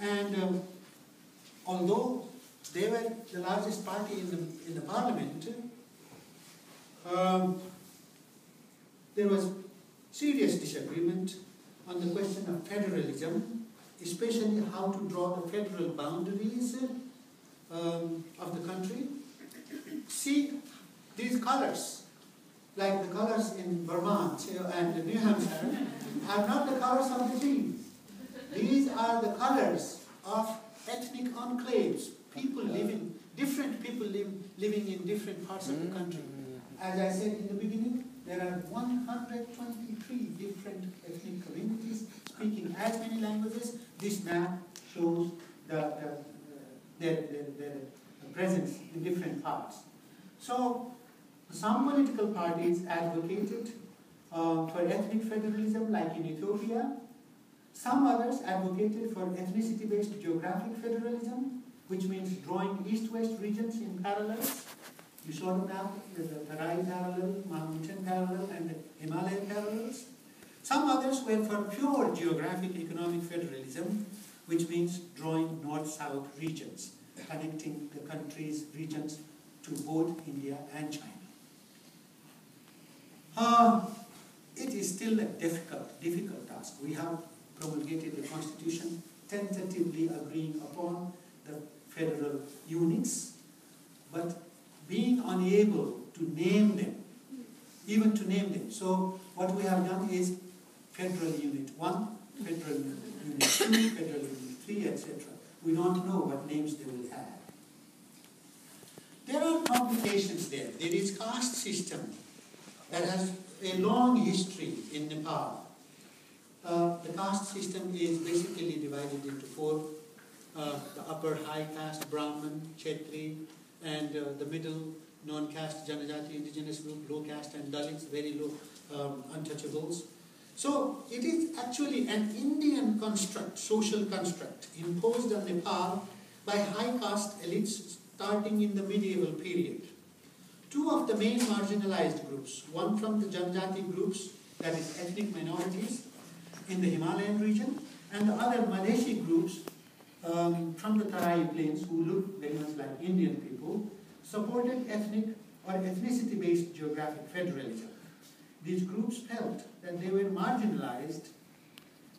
And although they were the largest party in the parliament, there was serious disagreement on the question of federalism, especially how to draw the federal boundaries of the country. See, these colors, like the colors in Vermont and New Hampshire, are not the colors of the trees. These are the colors of ethnic enclaves, different people living in different parts of the country. As I said in the beginning, there are 123 different ethnic communities speaking as many languages. This map shows their presence in different parts. So, some political parties advocated for ethnic federalism, like in Ethiopia. Some others advocated for ethnicity-based geographic federalism, which means drawing east-west regions in parallels. You saw the map, the Tarai parallel, mountain parallel, and the Himalayan parallels. Some others were for pure geographic economic federalism, which means drawing north-south regions, connecting the country's regions to both India and China. It is still a difficult task. We have promulgated the constitution, tentatively agreeing upon the federal units, but being unable to name them, even to name them. So what we have done is Federal Unit 1, Federal Unit 2, Federal Unit 3, etc. We don't know what names they will have. There are complications there. There is caste system that has a long history in Nepal. The caste system is basically divided into four. The upper high caste, Brahmin, Kshetri, and the middle non-caste, Janajati, indigenous group, low caste, and Dalits, very low, untouchables. So it is actually an Indian construct, social construct, imposed on Nepal by high caste elites starting in the medieval period. Two of the main marginalized groups, one from the Janajati groups, that is ethnic minorities in the Himalayan region, and the other Madheshi groups from the Tarai plains, who look very much like Indian people, supported ethnic or ethnicity-based geographic federalism. These groups felt that they were marginalized,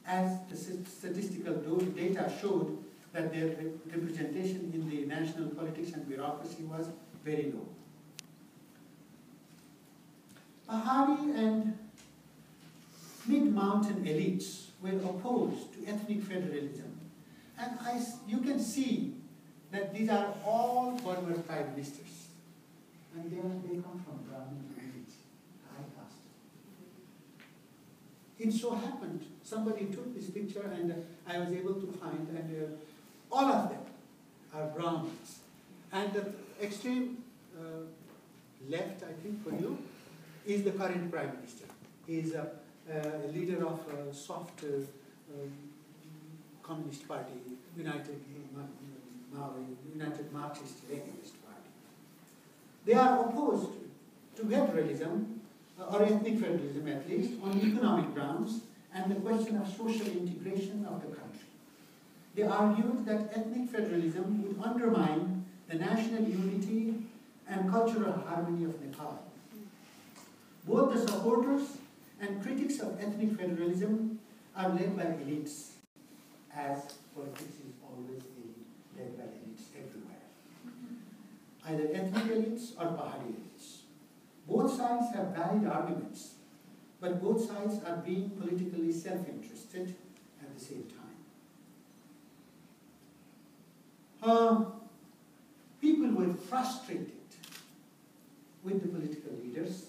as the statistical data showed that their representation in the national politics and bureaucracy was very low. Pahari and mid-mountain elites were opposed to ethnic federalism. And you can see that these are all former prime ministers. And they come from Brahmin elites, high caste. It so happened, somebody took this picture and I was able to find, and all of them are Brahmins. And the extreme left, I think for you, is the current prime minister. He is a leader of a soft Communist Party, United Marxist Leninist Party. They are opposed to federalism, or ethnic federalism at least, on economic grounds and the question of social integration of the country. They argued that ethnic federalism would undermine the national unity and cultural harmony of Nepal. Both the supporters and critics of ethnic federalism are led by elites, as politics is always led by elites everywhere. Either ethnic elites or Pahari elites. Both sides have valid arguments, but both sides are being politically self-interested at the same time. People were frustrated with the political leaders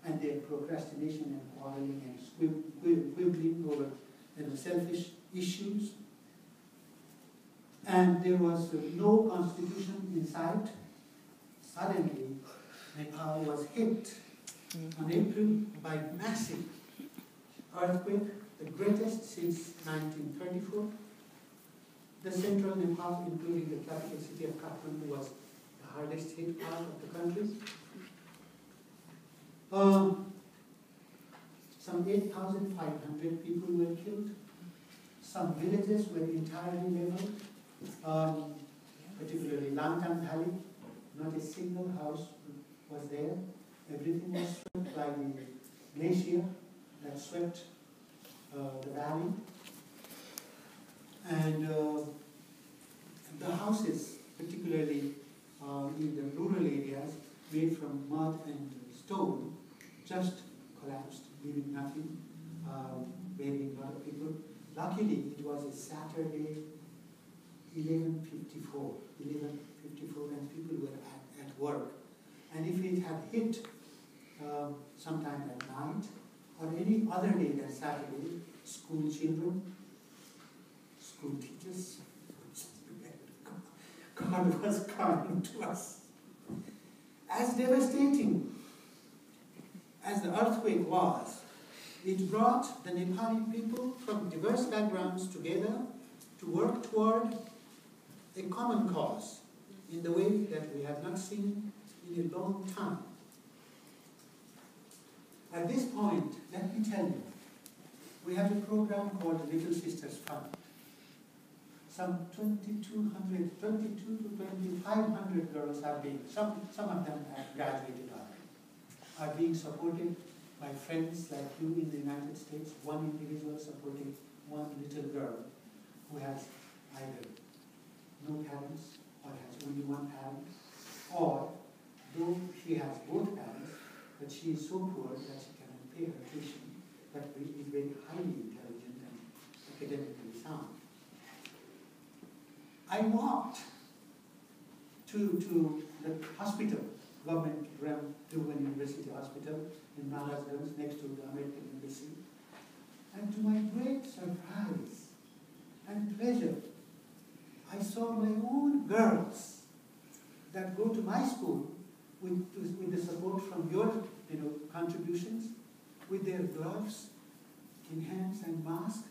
and their procrastination and quarreling and quibbling over selfish issues. And there was no constitution in sight. Suddenly, Nepal was hit on April by massive earthquake, the greatest since 1934. The central Nepal, including the capital city of Kathmandu, was the hardest hit part of the country. Some 8,500 people were killed. Some villages were entirely leveled, particularly Lantan Valley. Not a single house was there. Everything was swept by the glacier that swept the valley. And the houses, particularly in the rural areas, made from mud and stone, just collapsed, leaving nothing, burying a lot of people. Luckily, it was a Saturday, 11:54, and people were at work. And if it had hit sometime at night, or any other day than Saturday, school children, school teachers, God was kind to us. As devastating as the earthquake was, it brought the Nepali people from diverse backgrounds together to work toward a common cause in the way that we have not seen in a long time. At this point, let me tell you, we have a program called the Little Sisters Fund. Some 2,200 to 2,500 girls are being, some of them have graduated already, are being supported by friends like you in the United States, one individual supporting one little girl who has either no parents or has only one parent, or though she has both parents, but she is so poor that she cannot pay her tuition, but is very highly intelligent and academically sound. I walked to the hospital, government Tribhuvan University Hospital in Maharajganj, next to the American Embassy, and to my great surprise and pleasure, I saw my own girls that go to my school with the support from your contributions, with their gloves in hands and masks,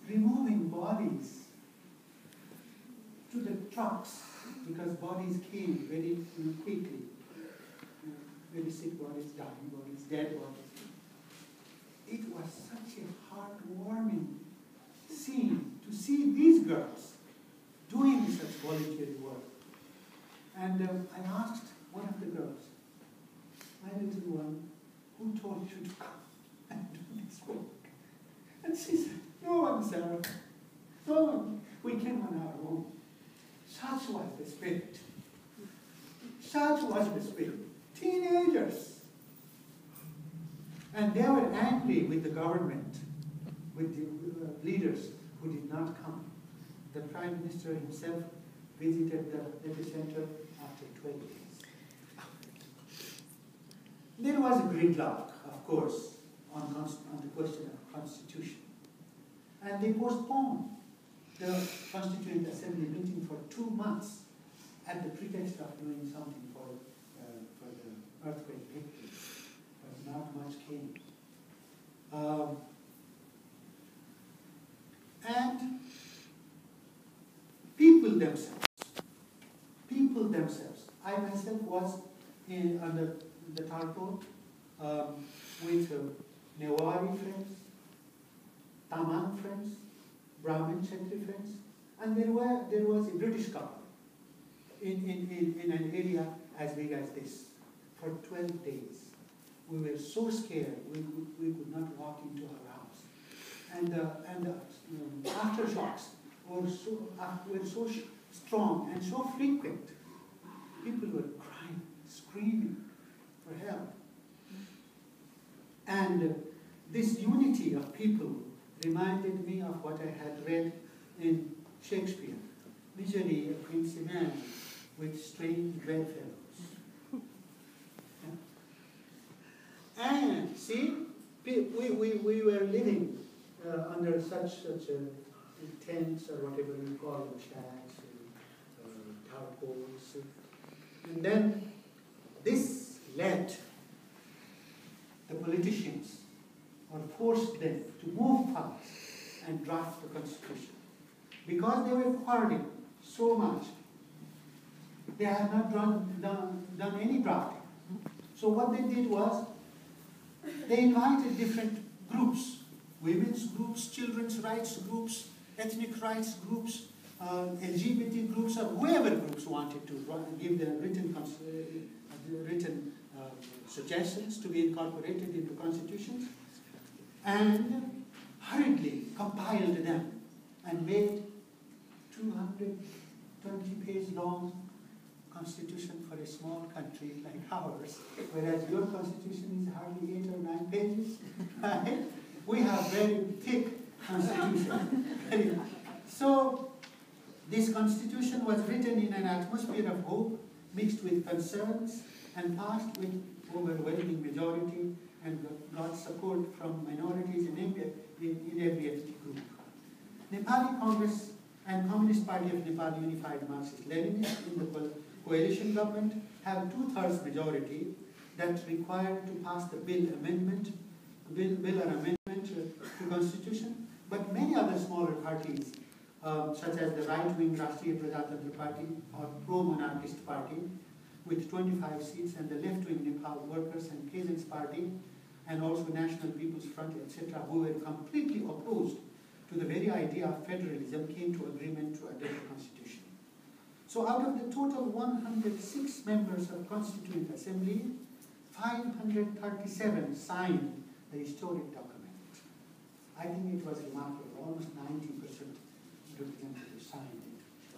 removing bodies to the trucks, because bodies came very quickly. Very sick bodies, dying bodies, dead bodies. It was such a heartwarming scene to see these girls doing such voluntary work. And I asked one of the girls, my little one, who told you to come and do this work? And she said, no one, Sarah. No one. We came on our own. Such was the spirit. Such was the spirit. Teenagers. And they were angry with the government, with the leaders who did not come. The Prime Minister himself visited the epicenter after 12 days. There was a gridlock, of course, on the question of constitution. And they postponed the Constituent Assembly meeting for 2 months at the pretext of doing something for the earthquake victims. But not much came. And people themselves. I myself was under the tarpon with Newari friends, Tamang friends, Brahmin Kshatriya friends, and there was a British couple in an area as big as this for 12 days. We were so scared we could not walk into our house, and the aftershocks were so strong and so frequent. People were crying, screaming for help, and this unity of people reminded me of what I had read in Shakespeare, misery a quincy man with strange bedfellows. And see, we were living under such tents or whatever you call them, shacks, tarpaulins, and then this led the politicians or forced them to move fast and draft the Constitution. Because they were quarreling so much, they had not done any drafting. So what they did was, they invited different groups women's groups, children's rights groups, ethnic rights groups, LGBT groups, or whoever groups wanted to give their written suggestions to be incorporated into constitutions, and hurriedly compiled them and made 220-page long constitution for a small country like ours, whereas your constitution is hardly 8 or 9 pages. Right? We have very thick constitution. So this constitution was written in an atmosphere of hope, mixed with concerns, and passed with overwhelming majority, and got support from minorities in every ethnic group. Nepali Congress and Communist Party of Nepal Unified Marxist-Leninists in the coalition government have 2/3 majority that required to pass the bill or amendment to constitution, but many other smaller parties, such as the right-wing Rashtriya Prajatantra Party or pro-monarchist party with 25 seats, and the left-wing Nepal Workers and Peasants Party, and also National People's Front, etc., who were completely opposed to the very idea of federalism, came to agreement to adopt the constitution. So out of the total 106 members of Constituent Assembly, 537 signed the historic document. I think it was remarkable, almost 90% representatives signed it.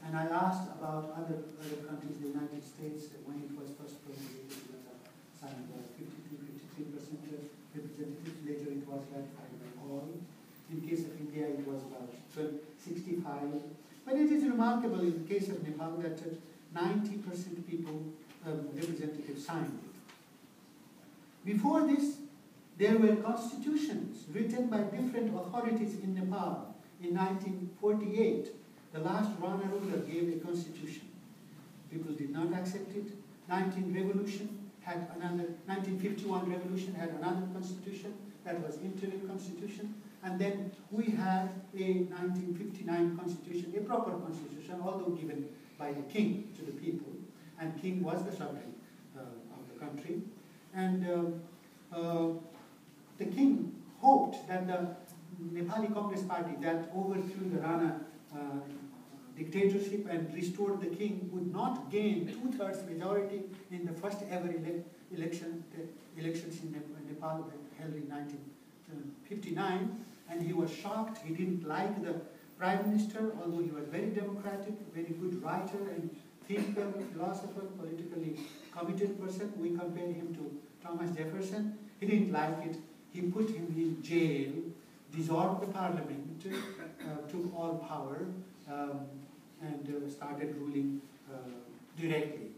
And I asked about other countries, the United States, when it was first promulgated, it was signed by 52-53% representatives. Later it was ratified by all. In case of India, it was about 65. But it is remarkable in the case of Nepal that 90% people, representatives signed it. Before this, there were constitutions written by different authorities in Nepal. In 1948, the last Rana ruler gave a constitution. People did not accept it. 1951 revolution had another constitution that was interim constitution. And then we had a 1959 constitution, a proper constitution, although given by the king to the people. And king was the sovereign of the country. And the king hoped that the Nepali Congress Party that overthrew the Rana dictatorship and restored the king would not gain 2/3 majority in the first ever elections in Nepal held in 1959. And he was shocked. He didn't like the prime minister, although he was very democratic, very good writer and thinker, philosopher, politically committed person. We compare him to Thomas Jefferson. He didn't like it. He put him in jail, dissolved the parliament, took all power, and started ruling directly.